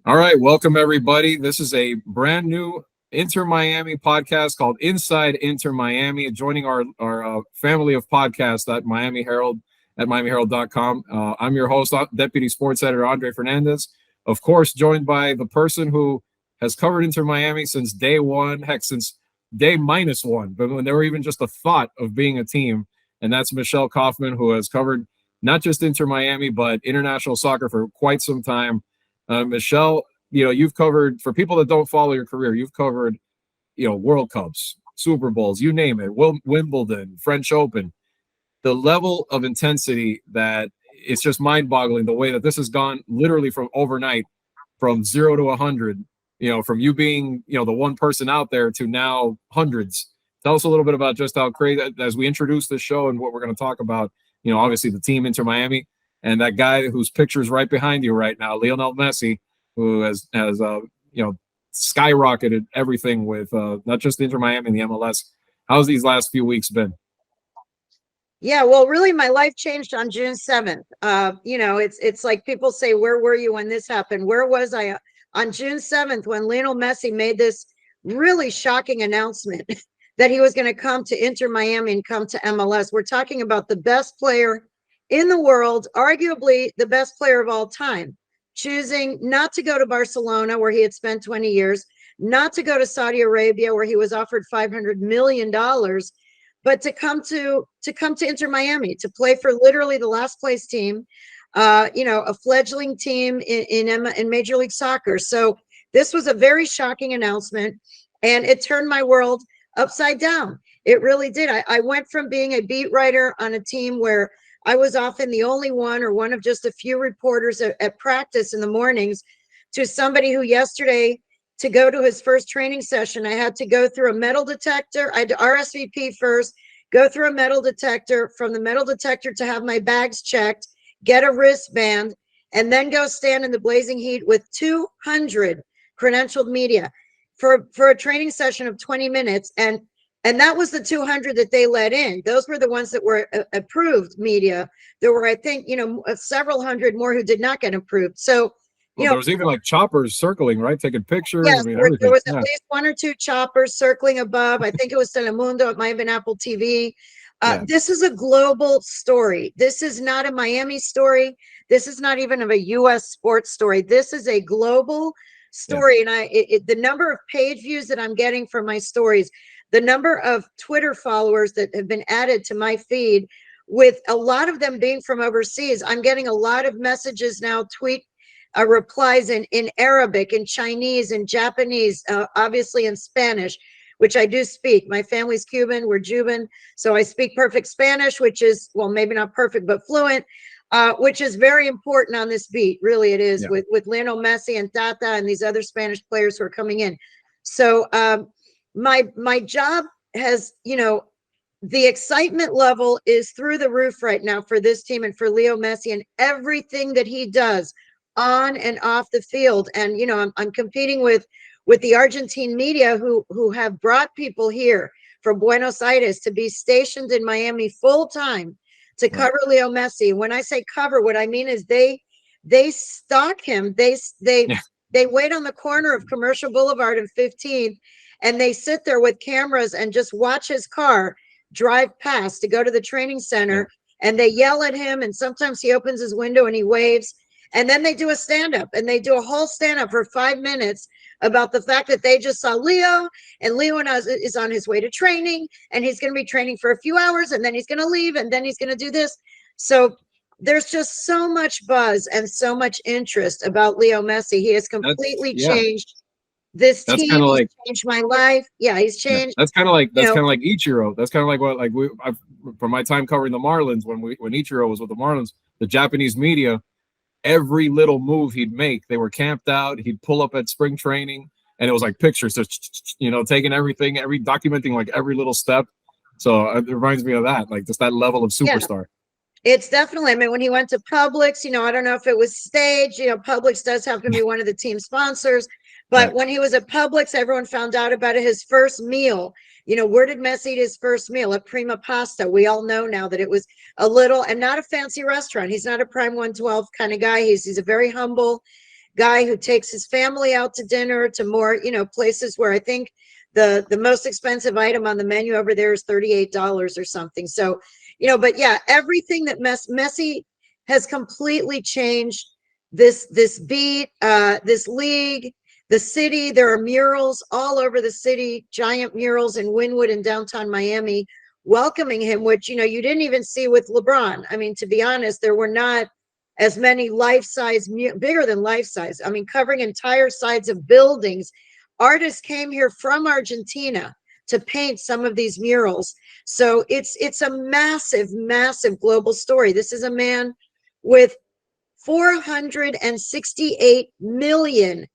All right, welcome everybody. This is a brand new Inter Miami podcast called Inside Inter Miami. Joining our family of podcasts at Miami Herald at MiamiHerald.com. I'm your host, Deputy Sports Editor Andre Fernandez. Of course, joined by the person who has covered Inter Miami since day one, heck, since day -1, but when they were even just a thought of being a team, and that's Michelle Kaufman, who has covered not just Inter Miami but international soccer for quite some time. Michelle, you've covered, for people that don't follow your career, you've covered, World Cups, Super Bowls, you name it, Wimbledon, French Open. The level of intensity that it's just mind-boggling the way that this has gone literally from overnight, from 0 to 100, from you being, the one person out there to now hundreds. Tell us a little bit about just how crazy, as we introduce this show and what we're going to talk about, obviously the team Inter Miami. And that guy whose picture is right behind you right now, Lionel Messi, who has skyrocketed everything with not just Inter Miami and the MLS. How's these last few weeks been? Yeah, well, really, my life changed on June 7th. It's like people say, where were you when this happened? Where was I on June 7th when Lionel Messi made this really shocking announcement that he was going to come to Inter Miami and come to MLS? We're talking about the best player in the world, arguably the best player of all time, choosing not to go to Barcelona, where he had spent 20 years, not to go to Saudi Arabia, where he was offered $500 million, but to come to Inter Miami, to play for literally the last place team, a fledgling team in Major League Soccer. So this was a very shocking announcement, and it turned my world upside down. It really did. I went from being a beat writer on a team where I was often the only one or one of just a few reporters at practice in the mornings to somebody who yesterday, to go to his first training session, I had to go through a metal detector. I had to RSVP first, go through a metal detector, from the metal detector to have my bags checked, get a wristband, and then go stand in the blazing heat with 200 credentialed media for a training session of 20 minutes. And that was the 200 that they let in. Those were the ones that were approved media. There were, I think, several hundred more who did not get approved. So, there was even like choppers circling, right? Taking pictures. Yes, I mean, there was at least one or two choppers circling above. I think it was Telemundo. It might have been Apple TV. This is a global story. This is not a Miami story. This is not even of a U.S. sports story. This is a global story. And the number of page views that I'm getting from my stories, the number of Twitter followers that have been added to my feed, with a lot of them being from overseas, I'm getting a lot of messages now, replies in Arabic, in Chinese, in Japanese, obviously in Spanish, which I do speak. My family's Cuban, we're Cuban, so I speak perfect Spanish, which is, well, maybe not perfect, but fluent, which is very important on this beat. Really, it is, with Lionel Messi and Tata and these other Spanish players who are coming in. So my job has, the excitement level is through the roof right now for this team and for Leo Messi and everything that he does on and off the field. And I'm competing with the Argentine media who have brought people here from Buenos Aires to be stationed in Miami full time to cover Leo Messi. When I say cover, what I mean is they stalk him. They wait on the corner of Commercial Boulevard and 15th, and they sit there with cameras and just watch his car drive past to go to the training center, and they yell at him, and sometimes he opens his window and he waves. And then they do a stand-up, and they do a whole stand-up for 5 minutes about the fact that they just saw Leo, and Leo is on his way to training, and he's going to be training for a few hours, and then he's going to leave, and then he's going to do this. So there's just so much buzz and so much interest about Leo Messi. He has completely changed this team. Kind of like, changed my life. Yeah, he's changed. That's kind of like Ichiro. That's kind of like what from my time covering the Marlins, when Ichiro was with the Marlins, the Japanese media, every little move he'd make, they were camped out. He'd pull up at spring training, and it was like pictures, just taking everything, documenting like every little step. So it reminds me of that, like just that level of superstar. It's definitely, I mean, when he went to Publix, I don't know if it was staged, Publix does have to be one of the team sponsors, but when he was at Publix, everyone found out about his first meal. Where did Messi eat his first meal? At Prima Pasta. We all know now that it was a little, and not a fancy restaurant. He's not a Prime 112 kind of guy. He's a very humble guy who takes his family out to dinner, to more, places where I think the most expensive item on the menu over there is $38 or something. So, but yeah, everything that Messi has completely changed this beat, this league, the city. There are murals all over the city, giant murals in Wynwood and downtown Miami welcoming him, which, you didn't even see with LeBron. I mean, to be honest, there were not as many life-size, bigger than life-size. I mean, covering entire sides of buildings. Artists came here from Argentina to paint some of these murals. So it's a massive, massive global story. This is a man with 468 million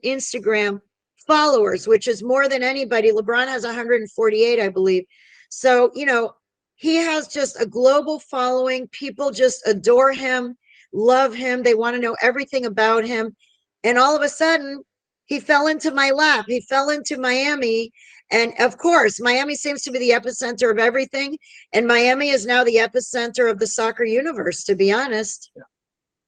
Instagram followers, which is more than anybody. LeBron has 148, I believe. So, he has just a global following. People just adore him, love him. They want to know everything about him. And all of a sudden, he fell into my lap. He fell into Miami. And of course, Miami seems to be the epicenter of everything. And Miami is now the epicenter of the soccer universe, to be honest. Yeah.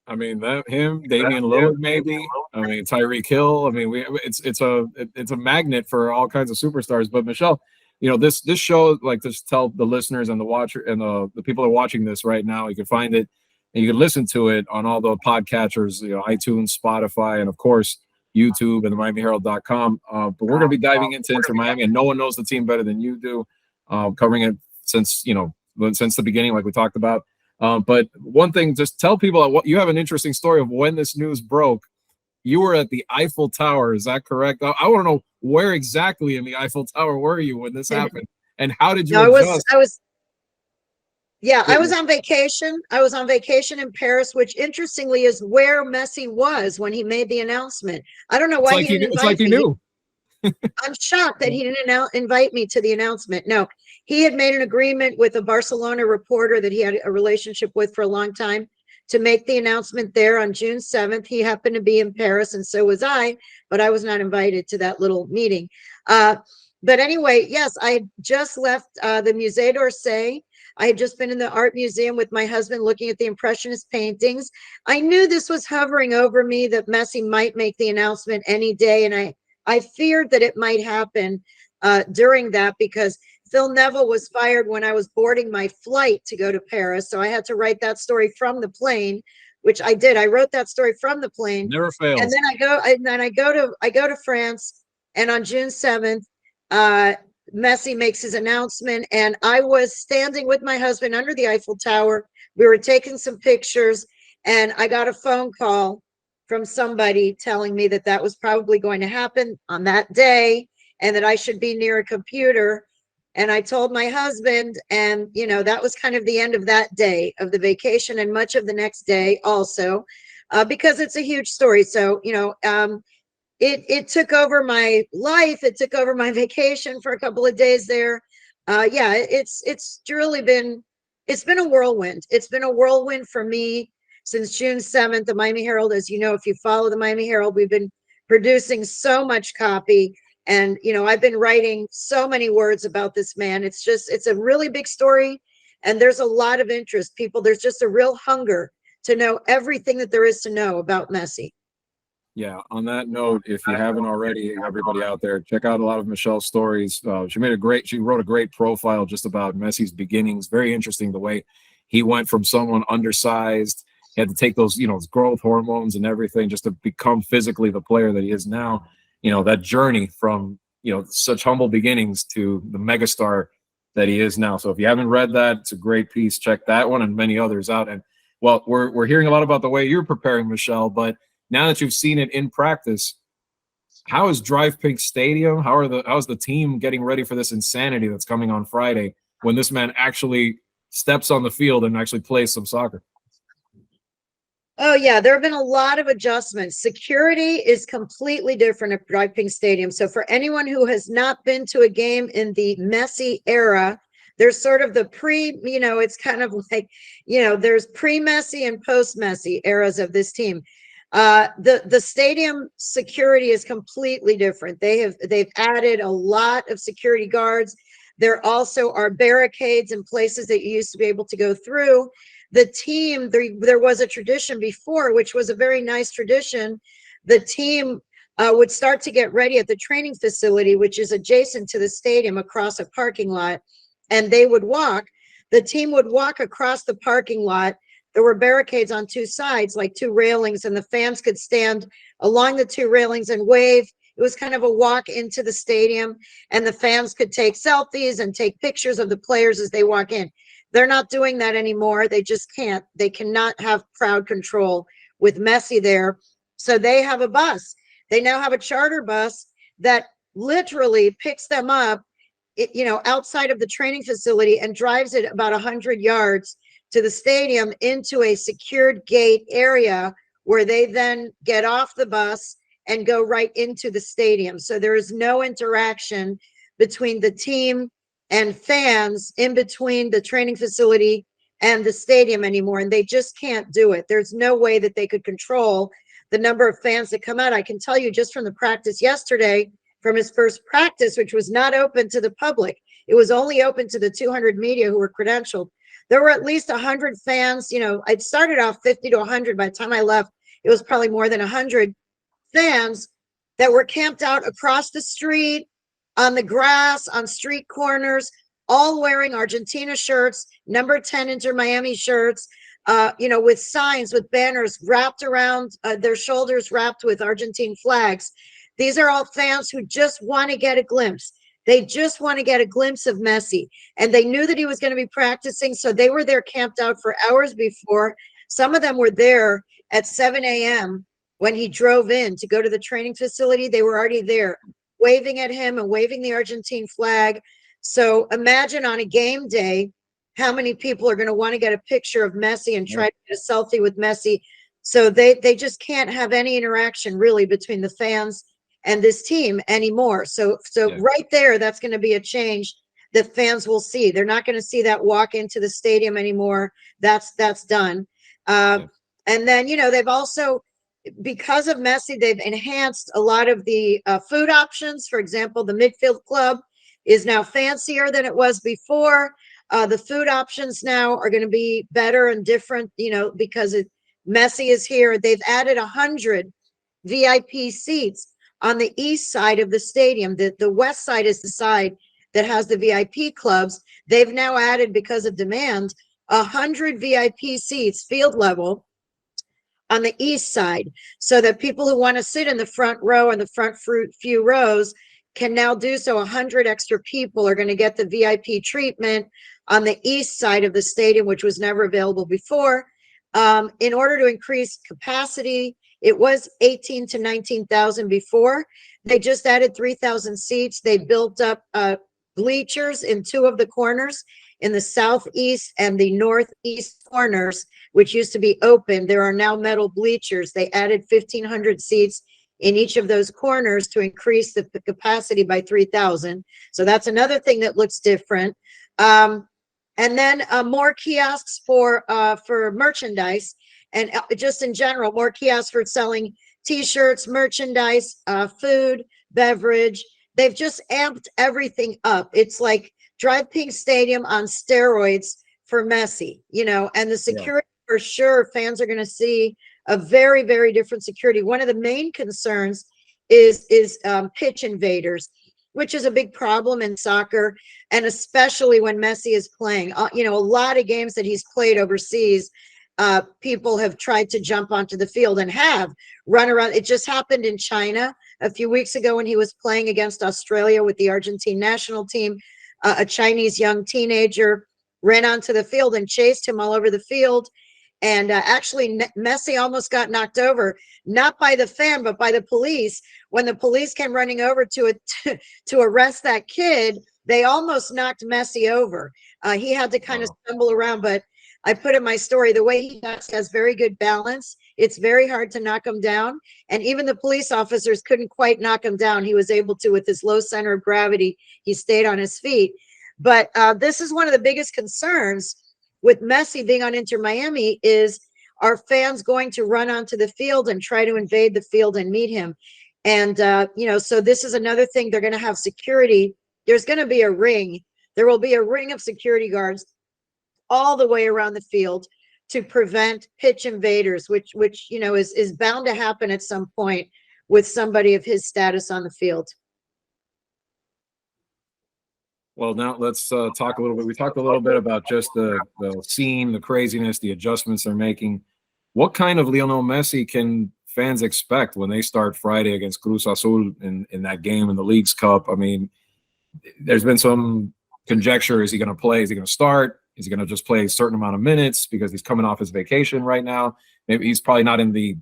I mean, Damian Lillard, maybe. I mean, Tyreek Hill. I mean, it's a magnet for all kinds of superstars. But Michelle, this show, like, just tell the listeners and the watcher and the people that are watching this right now, you can find it and you can listen to it on all the podcatchers, iTunes, Spotify, and of course YouTube and the MiamiHerald.com. But we're going to be diving into Inter Miami, and no one knows the team better than you do, covering it since the beginning, like we talked about. But one thing, just tell people what you have an interesting story of when this news broke. You were at the Eiffel Tower, is that correct? I want to know where exactly in the Eiffel Tower were you when this happened, and how did you adjust? I was on vacation. I was on vacation in Paris, which interestingly is where Messi was when he made the announcement. I don't know why he didn't invite me. It's like he knew. I'm shocked that he didn't invite me to the announcement. No, he had made an agreement with a Barcelona reporter that he had a relationship with for a long time to make the announcement there on June 7th. He happened to be in Paris, and so was I, but I was not invited to that little meeting. But anyway, yes, I had just left the Musée d'Orsay. I had just been in the art museum with my husband looking at the Impressionist paintings. I knew this was hovering over me, that Messi might make the announcement any day, and I feared that it might happen during that, because Phil Neville was fired when I was boarding my flight to go to Paris. So I had to write that story from the plane, which I did. I wrote that story from the plane. Never fails. And then I go to France, and on June 7th, Messi makes his announcement, and I was standing with my husband under the Eiffel Tower. We were taking some pictures, and I got a phone call from somebody telling me that that was probably going to happen on that day, and that I should be near a computer. And I told my husband, and that was kind of the end of that day of the vacation, and much of the next day also, because it's a huge story. So it took over my life. It took over my vacation for a couple of days there. It's truly been a whirlwind. It's been a whirlwind for me since June 7th. The Miami Herald, as you know, if you follow the Miami Herald, we've been producing so much copy. And, I've been writing so many words about this man. It's a really big story. And there's a lot of interest. There's just a real hunger to know everything that there is to know about Messi. Yeah. On that note, if you haven't already, everybody out there, check out a lot of Michelle's stories. She wrote a great profile just about Messi's beginnings. Very interesting the way he went from someone undersized. He had to take those, growth hormones and everything just to become physically the player that he is now. That journey from, such humble beginnings to the megastar that he is now. So if you haven't read that, it's a great piece. Check that one and many others out. And well, we're hearing a lot about the way you're preparing, Michelle, but now that you've seen it in practice, how is Drive Pink Stadium? How's the team getting ready for this insanity that's coming on Friday when this man actually steps on the field and actually plays some soccer? Oh, yeah, there have been a lot of adjustments. Security is completely different at Drive Pink Stadium. So for anyone who has not been to a game in the Messi era, there's sort of the it's kind of like, there's pre-Messi and post-Messi eras of this team. The stadium security is completely different. They've added a lot of security guards. There also are barricades and places that you used to be able to go through. the team, there was a tradition before, which was a very nice tradition. The team would start to get ready at the training facility, which is adjacent to the stadium across a parking lot, and they would walk. The team would walk across the parking lot. There were barricades on two sides, like two railings, and the fans could stand along the two railings and wave. It was kind of a walk into the stadium, and the fans could take selfies and take pictures of the players as they walk in. They're not doing that anymore. They just can't. They cannot have crowd control with Messi there. So they have a bus. They now have a charter bus that literally picks them up, outside of the training facility and drives it about 100 yards to the stadium into a secured gate area where they then get off the bus and go right into the stadium. So there is no interaction between the team and fans in between the training facility and the stadium anymore. And they just can't do it. There's no way that they could control the number of fans that come out. I can tell you just from the practice yesterday, from his first practice, which was not open to the public, it was only open to the 200 media who were credentialed. There were at least 100 fans. I'd started off 50 to 100. By the time I left, it was probably more than 100 fans that were camped out across the street, on the grass, on street corners, all wearing Argentina shirts, number 10 Inter Miami shirts, with signs, with banners wrapped around their shoulders, wrapped with Argentine flags. These are all fans who just want to get a glimpse. They just want to get a glimpse of Messi. And they knew that he was going to be practicing, so they were there camped out for hours before. Some of them were there at 7 a.m. when he drove in to go to the training facility. They were already there waving at him and waving the Argentine flag. So imagine on a game day how many people are going to want to get a picture of Messi and try to get a selfie with Messi. So they just can't have any interaction really between the fans and this team anymore. So right there, that's going to be a change that fans will see. They're not going to see that walk into the stadium anymore. That's done. And then, they've also, because of Messi, they've enhanced a lot of the food options. For example, the midfield club is now fancier than it was before. The food options now are going to be better and different, because Messi is here. They've added 100 VIP seats on the east side of the stadium. The west side is the side that has the VIP clubs. They've now added, because of demand, 100 VIP seats, field level, on the east side, so that people who want to sit in the front row and the front few rows can now do so. 100 extra people are going to get the VIP treatment on the east side of the stadium, which was never available before. In order to increase capacity, it was 18 to 19,000 before. They just added 3,000 seats. They built up bleachers in two of the corners, in the southeast and the northeast corners, which used to be open. There are now metal bleachers. They added 1,500 seats in each of those corners to increase the capacity by 3,000. So that's another thing that looks different. And then more kiosks for merchandise, and just in general, more kiosks for selling T-shirts, merchandise, food, beverage. They've just amped everything up. It's like Drive Pink Stadium on steroids for Messi, and the security, for sure, fans are going to see a very, very different security. One of the main concerns is pitch invaders, which is a big problem in soccer, and especially when Messi is playing. A lot of games that he's played overseas, people have tried to jump onto the field and have run around. It just happened in China a few weeks ago when he was playing against Australia with the Argentine national team. A Chinese young teenager ran onto the field and chased him all over the field. And actually, Messi almost got knocked over, not by the fan, but by the police. When the police came running over to arrest that kid, they almost knocked Messi over. He had to kind of stumble around, but I put in my story, the way he has very good balance. It's very hard to knock him down. And even the police officers couldn't quite knock him down. He was able to, with his low center of gravity, he stayed on his feet. But this is one of the biggest concerns with Messi being on Inter Miami, is are fans going to run onto the field and try to invade the field and meet him? And, so this is another thing. They're going to have security. There's going to be a ring. There will be a ring of security guards all the way around the field to prevent pitch invaders, which you know is bound to happen at some point with somebody of his status on the field. Well, now let's talk a little bit. We talked a little bit about just the scene, the craziness, the adjustments they're making. What kind of Lionel Messi can fans expect when they start Friday against Cruz Azul in that game in the Leagues Cup? I mean, there's been some conjecture. Is he going to play? Is he going to start? Is he going to just play a certain amount of minutes because he's coming off his vacation right now? Maybe he's probably not in the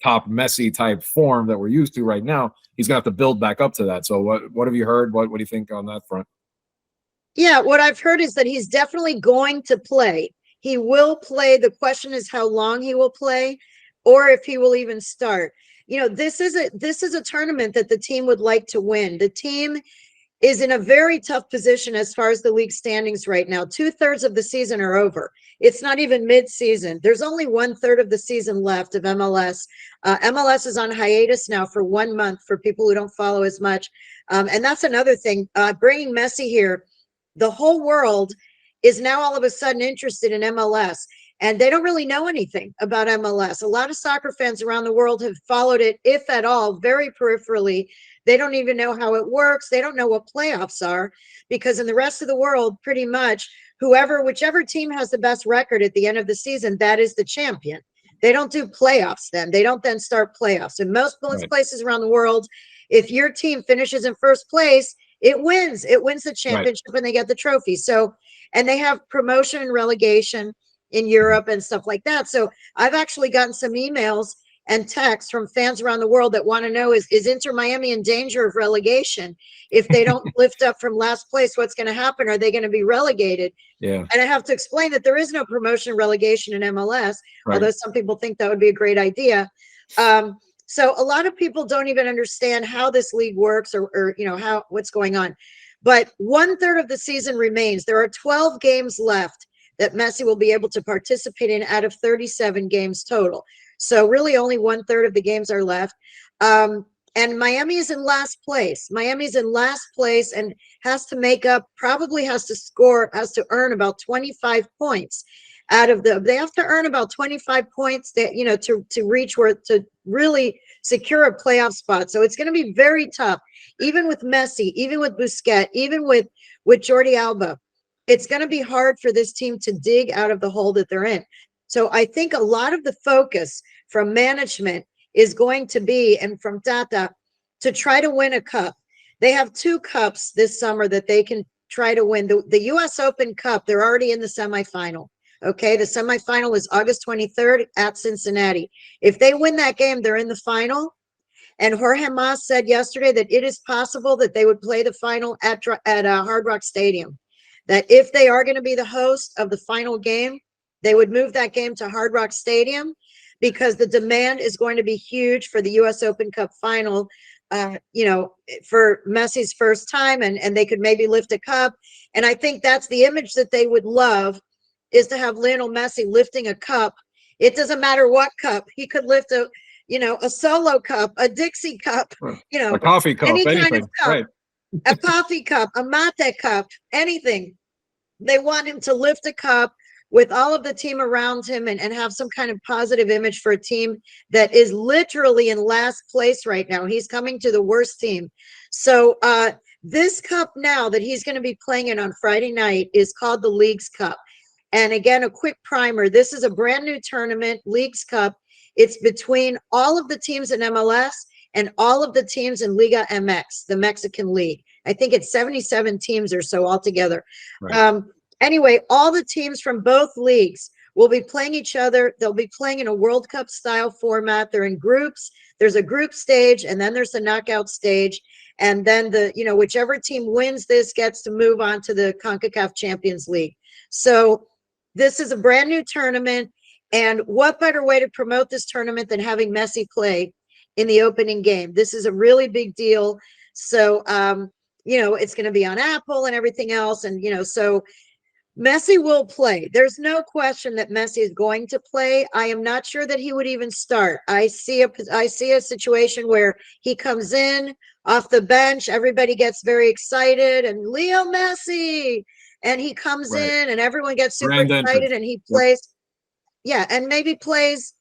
top Messi type form that we're used to right now. He's going to have to build back up to that. So what have you heard? What do you think on that front? Yeah, what I've heard is that he's definitely going to play. He will play. The question is how long he will play or if he will even start. You know, this is a tournament that the team would like to win. The team is in a very tough position as far as the league standings right now. 2/3 of the season are over. It's not even mid-season. There's only 1/3 of the season left of MLS. MLS is on hiatus now for 1 month for people who don't follow as much. And that's another thing. Bringing Messi here, the whole world is now all of a sudden interested in MLS, and they don't really know anything about MLS. A lot of soccer fans around the world have followed it, if at all, very peripherally. They don't even know how it works. They don't know what playoffs are, because in the rest of the world, pretty much whichever team has the best record at the end of the season, that is the champion. They don't do playoffs then. They don't then start playoffs. In most places around the world, if your team finishes in first place, it wins the championship and they get the trophy. So, and they have promotion and relegation in Europe and stuff like that. So I've actually gotten some emails and texts from fans around the world that want to know, is Inter Miami in danger of relegation? If they don't lift up from last place, what's going to happen? Are they going to be relegated? Yeah. And I have to explain that there is no promotion and relegation in MLS, although some people think that would be a great idea. So a lot of people don't even understand how this league works or you know, what's going on. But 1/3 of the season remains. There are 12 games left that Messi will be able to participate in out of 37 games total. So really only 1/3 of the games are left. And Miami is in last place. Miami's in last place and has to earn about 25 points out of they have to earn about 25 points that, you know, to reach to really secure a playoff spot. So it's going to be very tough, even with Messi, even with Busquets, even with Jordi Alba. It's going to be hard for this team to dig out of the hole that they're in. So I think a lot of the focus from management is going to be, and from Tata, to try to win a cup. They have 2 cups this summer that they can try to win. The U.S. Open Cup, they're already in the semifinal. Okay, the semifinal is August 23rd at Cincinnati. If they win that game, they're in the final. And Jorge Mas said yesterday that it is possible that they would play the final at Hard Rock Stadium. That if they are going to be the host of the final game, they would move that game to Hard Rock Stadium, because the demand is going to be huge for the U.S. Open Cup final, you know, for Messi's first time, and they could maybe lift a cup. And I think that's the image that they would love, is to have Lionel Messi lifting a cup. It doesn't matter what cup. He could lift a solo cup, a Dixie cup, you know, a coffee cup, any anything. kind of cup, a coffee cup, a mate cup, anything. They want him to lift a cup with all of the team around him and have some kind of positive image for a team that is literally in last place right now. He's coming to the worst team. So this cup now that he's going to be playing in on Friday night is called the Leagues Cup. And again, a quick primer. This is a brand new tournament, Leagues Cup. It's between all of the teams in MLS and all of the teams in Liga MX, the Mexican League. I think it's 77 teams or so altogether. Anyway, all the teams from both leagues will be playing each other. They'll be playing in a World Cup style format. They're in groups. There's a group stage, and then there's the knockout stage. And then whichever team wins this gets to move on to the CONCACAF Champions League. So this is a brand new tournament. And what better way to promote this tournament than having Messi play in the opening game? This is a really big deal. So, it's going to be on Apple and everything else. And, so Messi will play. There's no question that Messi is going to play. I am not sure that he would even start. I see a situation where he comes in off the bench. Everybody gets very excited and Leo Messi, and he comes in and everyone gets super excited and he plays. Yeah, and maybe plays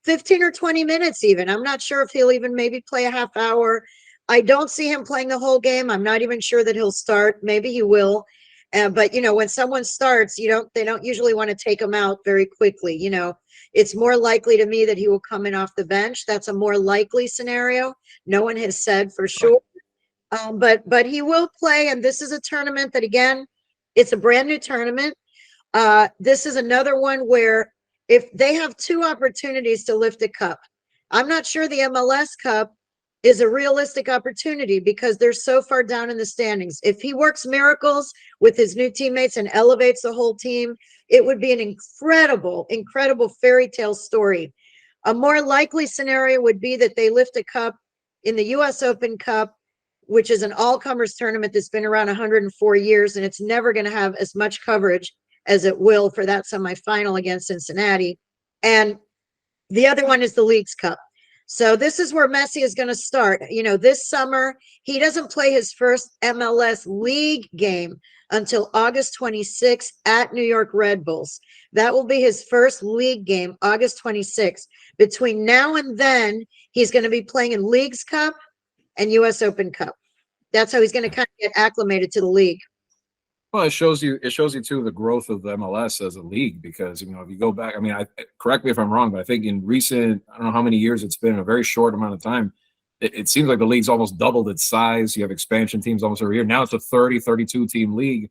15 or 20 minutes even. I'm not sure if he'll even maybe play a half hour. I don't see him playing the whole game. I'm not even sure that he'll start. Maybe he will. But you know, when someone starts, they don't usually want to take him out very quickly. You know, it's more likely to me that he will come in off the bench. That's a more likely scenario. No one has said for sure. But he will play, and this is a tournament that, again, it's a brand new tournament. This is another one where if they have two opportunities to lift a cup, I'm not sure the MLS Cup is a realistic opportunity because they're so far down in the standings. If he works miracles with his new teammates and elevates the whole team, it would be an incredible, incredible fairy tale story. A more likely scenario would be that they lift a cup in the US Open Cup, which is an all-comers tournament that's been around 104 years, and it's never going to have as much coverage as it will for that semifinal against Cincinnati. And the other one is the Leagues Cup. So this is where Messi is going to start. You know, this summer, he doesn't play his first MLS League game until August 26th at New York Red Bulls. That will be his first league game, August 26th. Between now and then, he's going to be playing in Leagues Cup and US Open Cup. That's how he's going to kind of get acclimated to the league. Well, it shows you too the growth of the MLS as a league, because, you know, if you go back, I mean, correct me if I'm wrong, but I think in recent, I don't know how many years it's been, a very short amount of time, it seems like the league's almost doubled its size. You have expansion teams almost every year. Now it's a 30, 32 team league.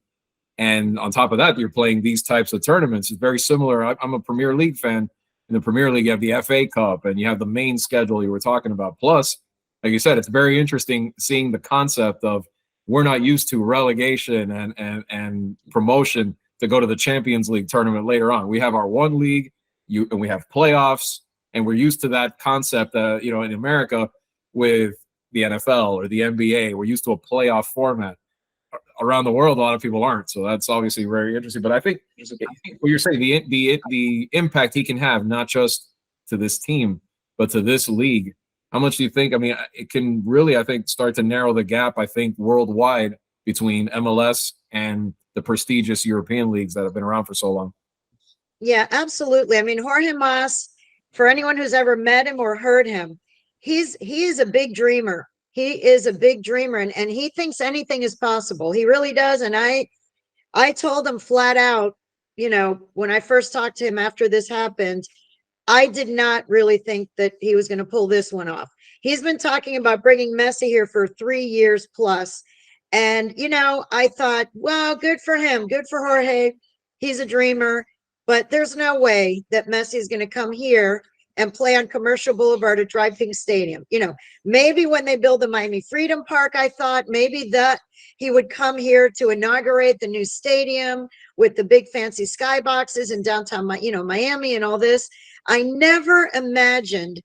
And on top of that, you're playing these types of tournaments. It's very similar. I'm a Premier League fan. In the Premier League, you have the FA Cup and you have the main schedule you were talking about. Plus, like you said, it's very interesting seeing the concept of, we're not used to relegation and promotion to go to the Champions League tournament later on. We have our one league, and we have playoffs, and we're used to that concept. You know, in America with the NFL or the NBA, we're used to a playoff format. Around the world, a lot of people aren't. So that's obviously very interesting. But I think what you're saying, the impact he can have, not just to this team, but to this league. How much do you think? I mean, it can really, I think, start to narrow the gap, I think, worldwide between MLS and the prestigious European leagues that have been around for so long. Yeah, absolutely. I mean, Jorge Mas, for anyone who's ever met him or heard him, he is a big dreamer. He is a big dreamer, and he thinks anything is possible. He really does. And I told him flat out, you know, when I first talked to him after this happened, I did not really think that he was going to pull this one off. He's been talking about bringing Messi here for 3 years plus. And, you know, I thought, well, good for him. Good for Jorge. He's a dreamer. But there's no way that Messi is going to come here and play on Commercial Boulevard at DRV Stadium. You know, maybe when they build the Miami Freedom Park, I thought maybe that he would come here to inaugurate the new stadium with the big fancy skyboxes in downtown, you know, Miami and all this. I never imagined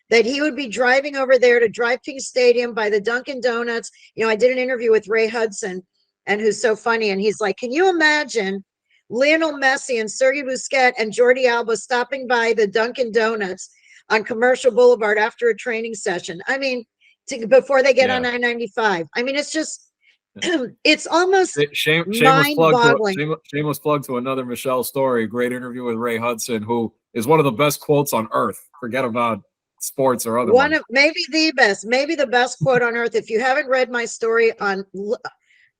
that he would be driving over there to DRV Stadium by the Dunkin' Donuts. You know, I did an interview with Ray Hudson, and who's so funny. And he's like, can you imagine Lionel Messi and Sergei Busquets and Jordi Alba stopping by the Dunkin' Donuts on Commercial Boulevard after a training session? I mean, before they get on I-95. I mean, it's just, it's almost shameless plug to another Michelle story. Great interview with Ray Hudson, who is one of the best quotes on earth. Forget about sports or otherwise. Maybe the best quote on earth. If you haven't read my story on,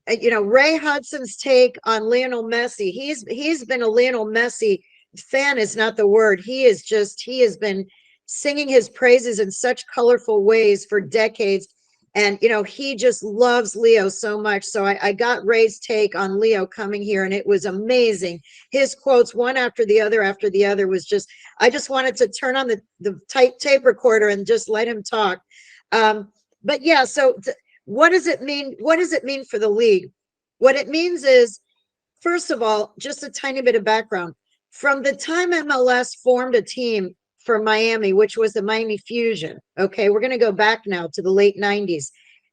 you know, Ray Hudson's take on Lionel Messi, he's been a Lionel Messi fan is not the word. He has been singing his praises in such colorful ways for decades. And, you know, he just loves Leo so much. So I got Ray's take on Leo coming here, and it was amazing. His quotes, one after the other, was just, I just wanted to turn on the tape recorder and just let him talk. But yeah, so what does it mean? What does it mean for the league? What it means is, first of all, just a tiny bit of background. From the time MLS formed a team for Miami, which was the Miami Fusion. Okay, we're going to go back now to the late 90s.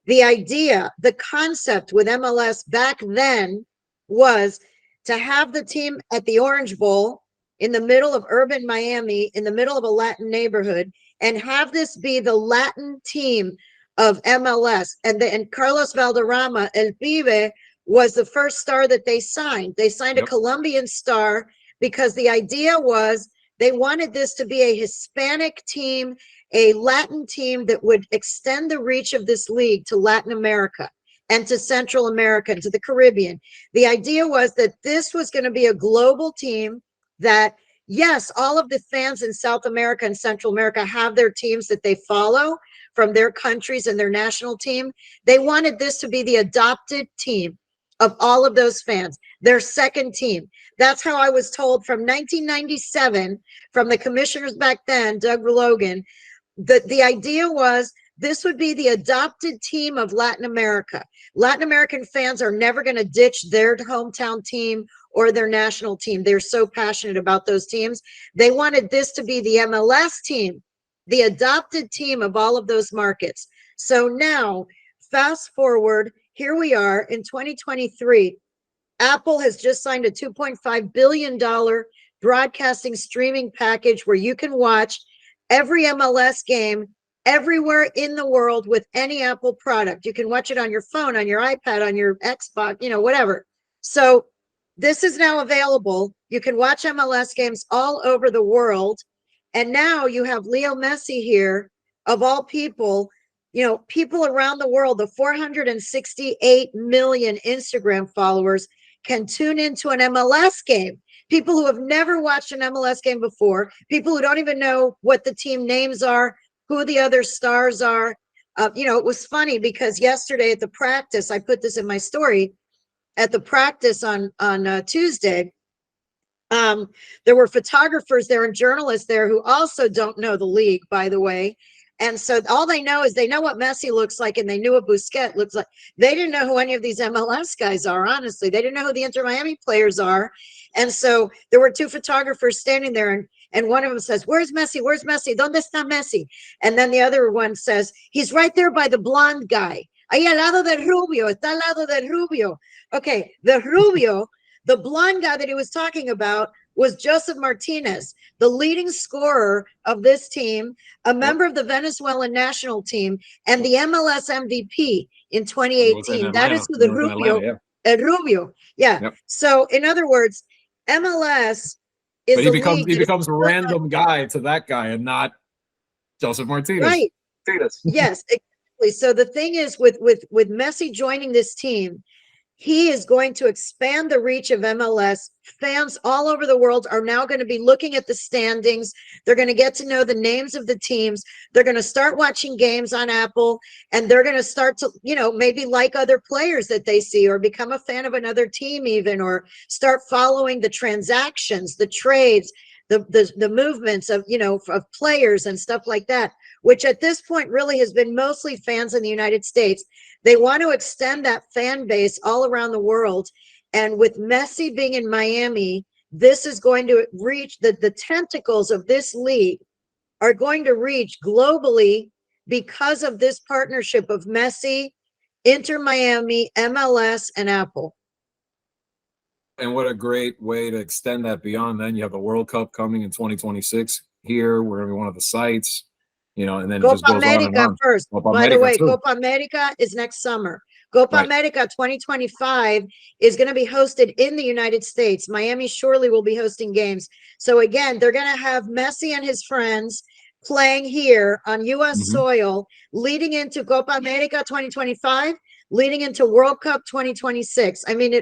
The idea, the concept with MLS back then was to have the team at the Orange Bowl in the middle of urban Miami, in the middle of a Latin neighborhood, and have this be the Latin team of MLS. And Carlos Valderrama, El Pibe, was the first star that they signed. They signed a Colombian star because the idea was They wanted this to be a Hispanic team, a Latin team that would extend the reach of this league to Latin America and to Central America and to the Caribbean. The idea was that this was going to be a global team that, yes, all of the fans in South America and Central America have their teams that they follow from their countries and their national team. They wanted this to be the adopted team of all of those fans, their second team. That's how I was told from 1997 from the commissioners back then, Doug Logan, that the idea was this would be the adopted team of Latin America. Latin American fans are never going to ditch their hometown team or their national team. They're so passionate about those teams. They wanted this to be the MLS team, the adopted team of all of those markets. So now, fast forward, here we are in 2023. Apple has just signed a $2.5 billion broadcasting streaming package where you can watch every MLS game everywhere in the world with any Apple product. You can watch it on your phone, on your iPad, on your Xbox, whatever. So this is now available. You can watch MLS games all over the world. And now you have Leo Messi here, of all people, people around the world, the 468 million Instagram followers can tune into an MLS game. People who have never watched an MLS game before, people who don't even know what the team names are, who the other stars are. It was funny because yesterday at the practice, I put this in my story, at the practice on Tuesday, there were photographers there and journalists there who also don't know the league, by the way. And so all they know is they know what Messi looks like and they knew what Busquets looks like. They didn't know who any of these MLS guys are, honestly. They didn't know who the Inter Miami players are. And so there were two photographers standing there and one of them says, "Where's Messi? Where's Messi? ¿Dónde está Messi?" And then the other one says, "He's right there by the blonde guy. Ahí al lado del rubio, está al lado del rubio." Okay, the rubio, the blonde guy that he was talking about was Joseph Martinez, the leading scorer of this team, a member of the Venezuelan national team, and the MLS MVP in 2018. That is who the Rubio, Rubio. Yeah. Yep. So in other words, MLS is but he becomes a random guy to that guy and not Joseph Martinez. Right. Yes, exactly. So the thing is with Messi joining this team, he is going to expand the reach of MLS. Fans all over the world are now going to be looking at the standings. They're going to get to know the names of the teams. They're going to start watching games on Apple, and they're going to start to, maybe like other players that they see, or become a fan of another team even, or start following the transactions, the trades, the movements of, of players and stuff like that, which at this point really has been mostly fans in the United States. They want to extend that fan base all around the world. And with Messi being in Miami, this is going to reach the tentacles of this league are going to reach globally because of this partnership of Messi, Inter Miami, MLS, and Apple. And what a great way to extend that beyond. Then you have the World Cup coming in 2026 here. We're going to be one of the sites. And then Copa it just goes America on and on. First. Copa By America the way, too. Copa America is next summer. Copa America 2025 is going to be hosted in the United States. Miami surely will be hosting games. So again, they're going to have Messi and his friends playing here on U.S. soil, leading into Copa America 2025, leading into World Cup 2026. I mean,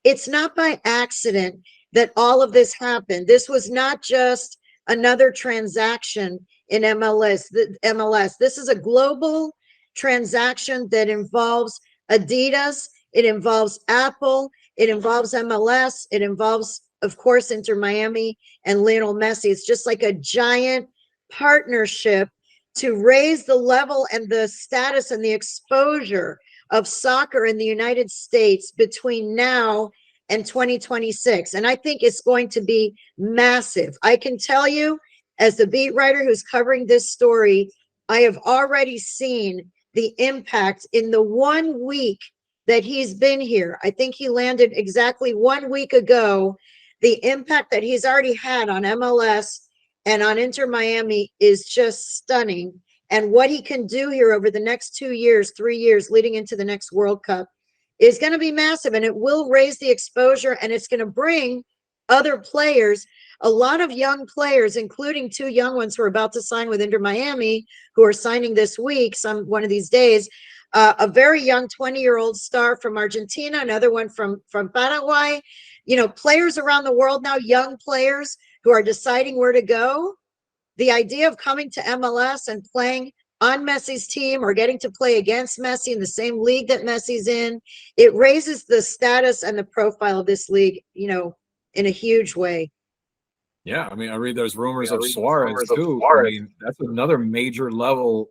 it's not by accident that all of this happened. This was not just another transaction in MLS. This is a global transaction that involves Adidas, it involves Apple, it involves MLS, it involves, of course, Inter Miami and Lionel Messi. It's just like a giant partnership to raise the level and the status and the exposure of soccer in the United States between now and 2026. And I think it's going to be massive. I can tell you, as the beat writer who's covering this story, I have already seen the impact in the 1 week that he's been here. I think he landed exactly 1 week ago. The impact that he's already had on MLS and on Inter Miami is just stunning. And what he can do here over the next 2 years, 3 years, leading into the next World Cup is going to be massive. And it will raise the exposure, and it's going to bring other players. a lot of young players, including 2 young ones who are about to sign with Inter Miami, who are signing this week, one of these days. A very young 20-year-old star from Argentina, another one from Paraguay. You know, players around the world now, young players who are deciding where to go. The idea of coming to MLS and playing on Messi's team or getting to play against Messi in the same league that Messi's in, it raises the status and the profile of this league, you know, in a huge way. Yeah, I mean, I read there's rumors of Suarez too. I mean, that's another major level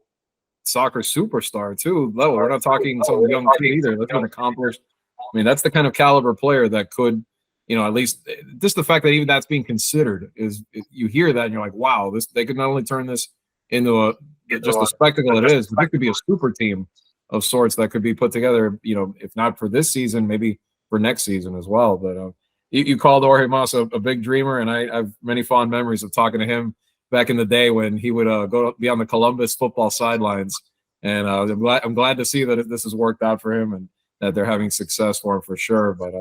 soccer superstar too. Level. We're not talking some young kid either. That's been accomplished. I mean, that's the kind of caliber player that could, you know, at least just the fact that even that's being considered is you hear that and you're like, wow, they could not only turn this into just a spectacle it is, but it could be a super team of sorts that could be put together, you know, if not for this season, maybe for next season as well. But you called Jorge Mas a big dreamer, and I have many fond memories of talking to him back in the day when he would go be on the Columbus football sidelines. And I'm glad to see that this has worked out for him and that they're having success for him for sure. But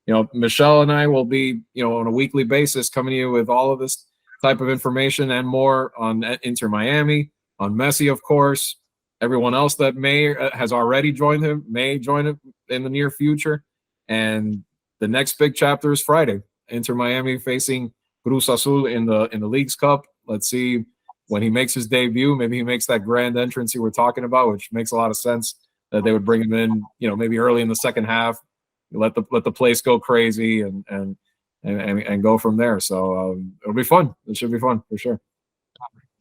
you know, Michelle and I will be, you know, on a weekly basis coming to you with all of this type of information and more on Inter Miami, on Messi, of course. Everyone else that has already joined him may join him in the near future. And the next big chapter is Friday. Inter Miami facing Cruz Azul in the Leagues Cup. Let's see when he makes his debut. Maybe he makes that grand entrance you were talking about, which makes a lot of sense that they would bring him in, you know, maybe early in the second half, let the place go crazy and go from there. So it'll be fun. It should be fun for sure.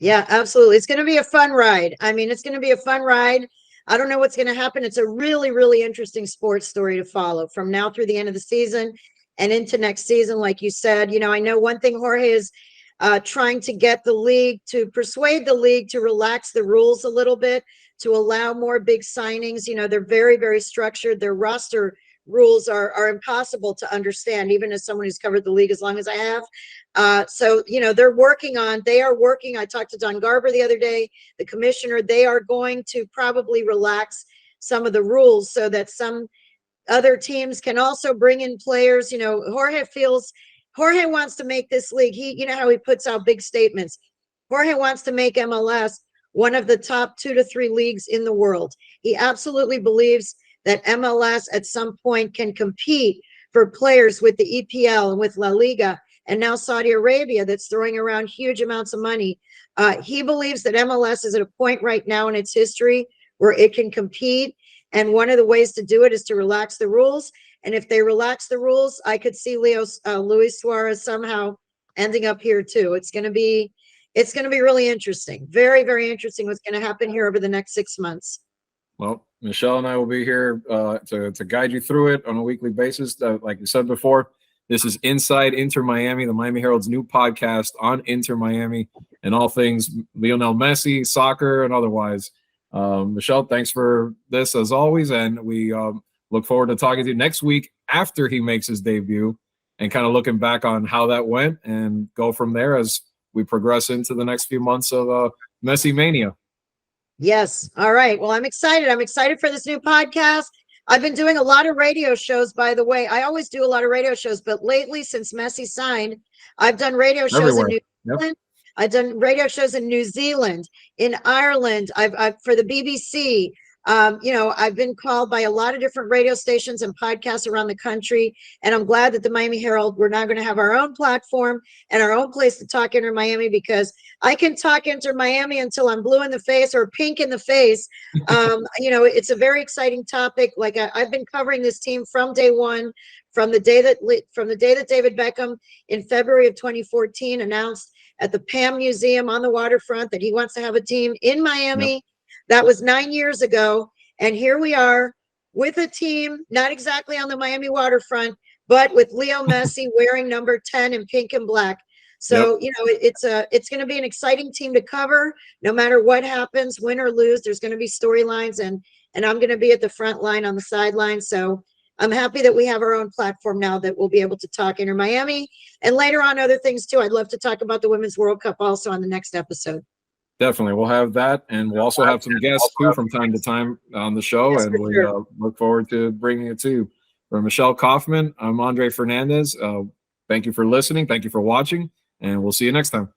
Yeah, absolutely. It's going to be a fun ride. I mean, it's going to be a fun ride. I don't know what's going to happen. It's a really, really interesting sports story to follow from now through the end of the season and into next season. Like you said, you know, I know one thing Jorge is trying to get the league to persuade the league to relax the rules a little bit, to allow more big signings. You know, they're very, very structured. Their roster rules are impossible to understand, even as someone who's covered the league as long as I have. So, you know, they are working. I talked to Don Garber the other day, the commissioner. They are going to probably relax some of the rules so that some other teams can also bring in players. You know, Jorge wants to make this league. You know how he puts out big statements. Jorge wants to make MLS one of the top 2 to 3 leagues in the world. He absolutely believes that MLS at some point can compete for players with the EPL and with La Liga, and now Saudi Arabia that's throwing around huge amounts of money. He believes that MLS is at a point right now in its history where it can compete, and one of the ways to do it is to relax the rules. And if they relax the rules, I could see Luis Suarez somehow ending up here too. It's going to be really interesting. Very, very interesting what's going to happen here over the next 6 months. Well, Michelle and I will be here to guide you through it on a weekly basis. Like you said before, this is Inside Inter Miami, the Miami Herald's new podcast on Inter Miami and all things Lionel Messi, soccer, and otherwise. Michelle, thanks for this as always, and we look forward to talking to you next week after he makes his debut and kind of looking back on how that went and go from there as we progress into the next few months of Messi Mania. Yes. All right. Well, I'm excited. I'm excited for this new podcast. I've been doing a lot of radio shows, by the way. I always do a lot of radio shows, but lately, since Messi signed, I've done radio shows everywhere. In New Zealand. Yep. I've done radio shows in New Zealand, in Ireland. I've for the BBC. You know, I've been called by a lot of different radio stations and podcasts around the country, and I'm glad that the Miami Herald, we're now going to have our own platform and our own place to talk Inter Miami, because I can talk Inter Miami until I'm blue in the face or pink in the face. You know, it's a very exciting topic. Like I've been covering this team from day one, from the day that David Beckham in February of 2014 announced at the PAM Museum on the waterfront that he wants to have a team in Miami. Yep. That was 9 years ago, and here we are with a team, not exactly on the Miami waterfront, but with Leo Messi wearing number 10 in pink and black. So, yep. You know, it's going to be an exciting team to cover. No matter what happens, win or lose, there's going to be storylines, and I'm going to be at the front line on the sidelines. So I'm happy that we have our own platform now that we'll be able to talk Inter Miami, and later on other things too. I'd love to talk about the Women's World Cup also on the next episode. Definitely. We'll have that. And we'll also have some guests too from time to time on the show. Yes, and we look forward to bringing it to you. For Michelle Kaufman, I'm Andre Fernandez. Thank you for listening. Thank you for watching. and we'll see you next time.